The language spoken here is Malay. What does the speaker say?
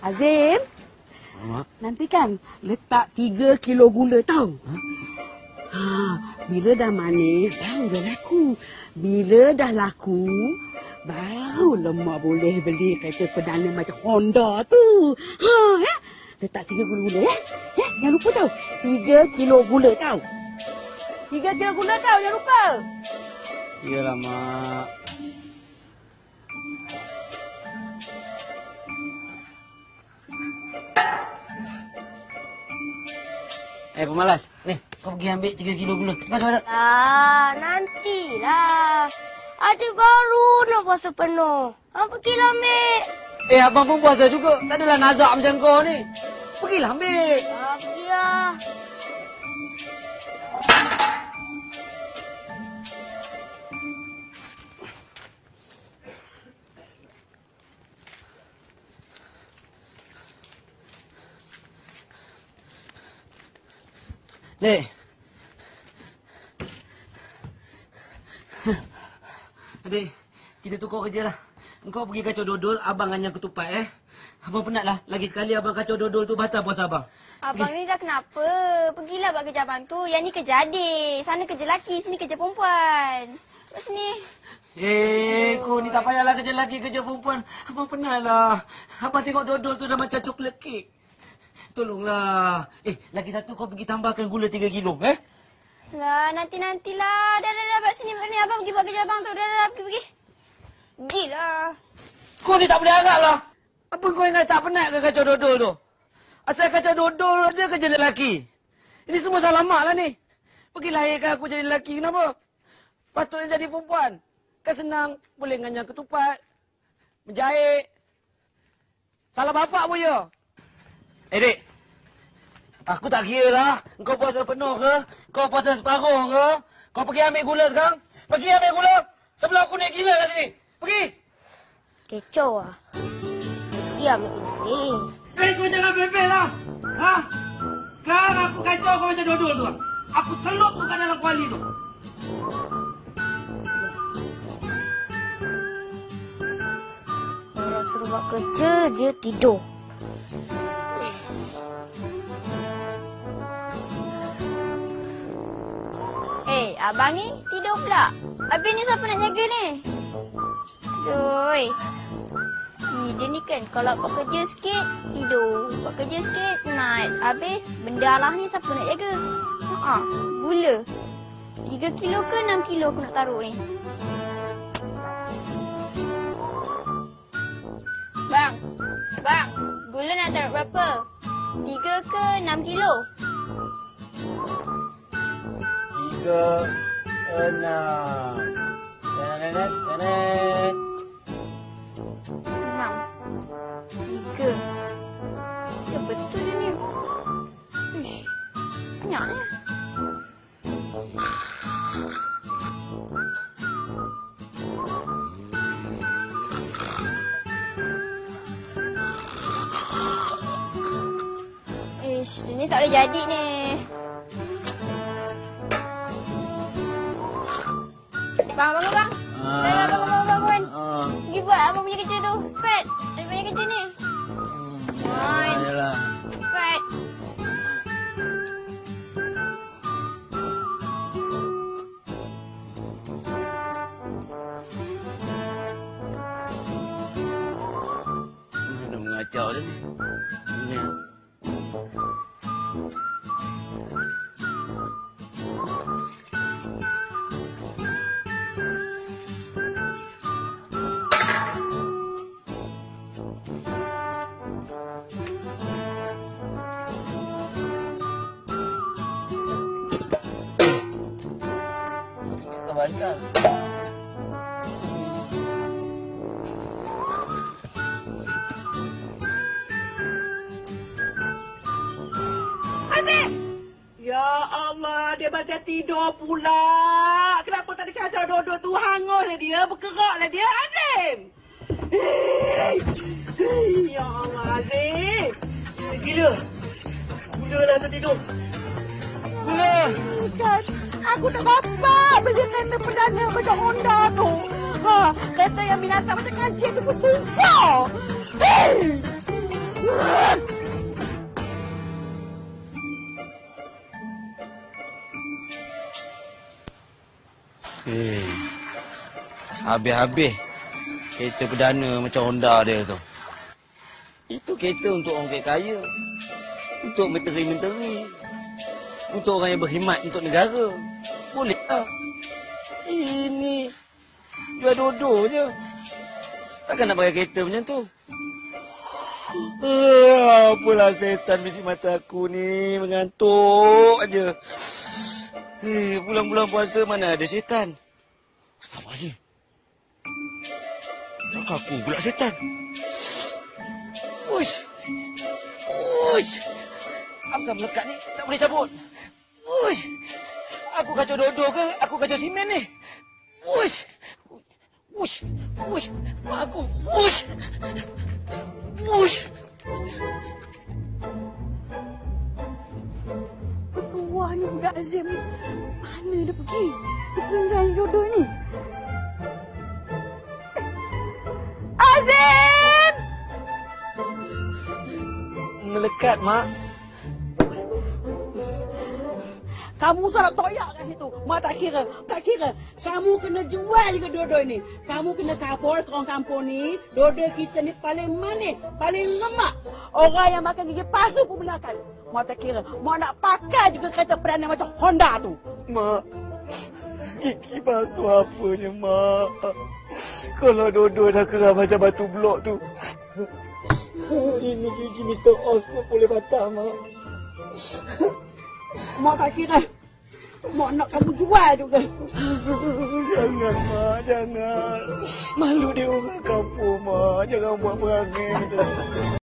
Azim, Mak. nanti kan letak 3 kilo gula tau. Bila dah manis, baru dah laku. Bila dah laku, baru mak boleh beli kereta perdana macam Honda tu. Letak 3 kilo gula ya. Jangan lupa tau. 3 kilo gula tau. 3 kilo gula tau, jangan lupa. Iyalah, Mak. Pemalas. Ni, kau pergi ambil 3 kilo gula. Masuk. Nantilah. Ada baru nak puasa penuh. Pergilah ambil. Abang pun puasa juga. Tak adalah nazak macam kau ni. Pergilah ambil. Pergilah. Dek. Adik, kita tukar kerja lah. Engkau pergi kacau dodol, abang anyang ketupat Abang penat lah. Lagi sekali abang kacau dodol tu batal puasa abang. Abang ni dah kenapa? Pergilah buat kerja abang tu. Yang ni kerja adik. Sana kerja lelaki, sini kerja perempuan. Buat sini. Kau ni tak payahlah kerja lelaki, kerja perempuan. Abang penat lah. Abang tengok dodol tu dah macam coklat kek. Tolonglah. Lagi satu kau pergi tambahkan gula 3 kilo, Lah, nanti-nantilah. Dah, buat sini, buat ni. Abang pergi buat kerja abang tu. Dah, pergi. Pergilah. Kau ni tak boleh harap lah. Apa kau ingat tak penat ke kacau dodol tu? Asal kacau dodol aja kerja lelaki. Ini semua salah mak lah ni. Pergi lahirkan aku jadi lelaki, kenapa? Patutnya jadi perempuan. Kan senang, boleh nganyang ketupat, menjahit. Salah bapak pun ya. Dek. Aku tak kira lah. Kau puasa penuh ke? Kau puasa separuh ke? Kau pergi ambil gula sekarang? Pergi ambil gula. Sebelum aku naik gila kat sini. Pergi. Kecoh lah. Pergi ambil gula sini. Kau jangan bebel lah. Sekarang aku kacau kau macam dodol tu. Aku celup kau kat dalam kuali tu. Orang suruh buat kerja, dia tidur. Abang ni tidur pula. Habis ni siapa nak jaga ni? Aduh. Dia ni kan kalau buat kerja sikit, tidur. Buat kerja sikit, penat. Habis benda alah ni siapa nak jaga? Gula. 3 kilo ke 6 kilo aku nak taruh ni? Bang. Gula nak taruh berapa? 3 ke 6 kilo? 3, 6. Tenet. 3. Ya betul dia ni. Ish. Banyaknya. Dia ni tak boleh jadi ni. Bang, bangun bang. Bangun. Pergi buat abang punya kerja tu. Cepat. Ada banyak kerja ni. Yalah. Cepat. Dah mengacau dah ni. Ni. Bantal. Azim! Ya Allah, dia bagai tidur pula. Kenapa tak ada kacau dodol tu? Hanguslah dia, berkeraklah dia, Azim! Ya Allah, Azim! Gila! Gila dah tertidur. Gila! Kan, aku tak dapat beli kereta perdana macam Honda tu. Kereta yang binatang macam kancing tu pun tumpah. Habis-habis kereta perdana macam Honda dia tu. Itu kereta untuk orang kaya. Untuk menteri-menteri. Untuk orang yang berkhidmat untuk negara. Boleh tak? Ini jual dodo je. Takkan nak pakai kereta macam tu? Apalah setan bisi mata aku ni. Mengantuk aja. Bulan-bulan puasa mana ada setan? Astagfirullahaladzim. Tak aku pula setan. Uish. Uish. Apa melekat ni? Tak boleh cabut. Uish. Aku kacau dodo ke? Aku kacau simen ni? Uish. Uish. Uish. Aku. Uish. Uish. Wah, ni budak Azim ni. Mana dia pergi? Dia tinggal dodo ni. Azim! Melekat, Mak. Kamu salah toyak kat situ. Mak tak kira. Tak kira. Kamu kena jual juga dodo ni. Kamu kena kapor ke orang kampung ni. Dodo kita ni paling manis. Paling lemak. Orang yang makan gigi palsu pun belakang. Mak tak kira. Mak nak pakai juga kereta perdana macam Honda tu. Mak. Gigi palsu apanya, Mak? Kalau dodo dah keram macam batu blok tu. Ini gigi Mr. Oz pun boleh patah, Mak. Mak tak kira. Mak nak kamu jual juga. Jangan, Mak. Jangan. Malu dia orang kampung, Mak. Jangan buat perangai macam tu.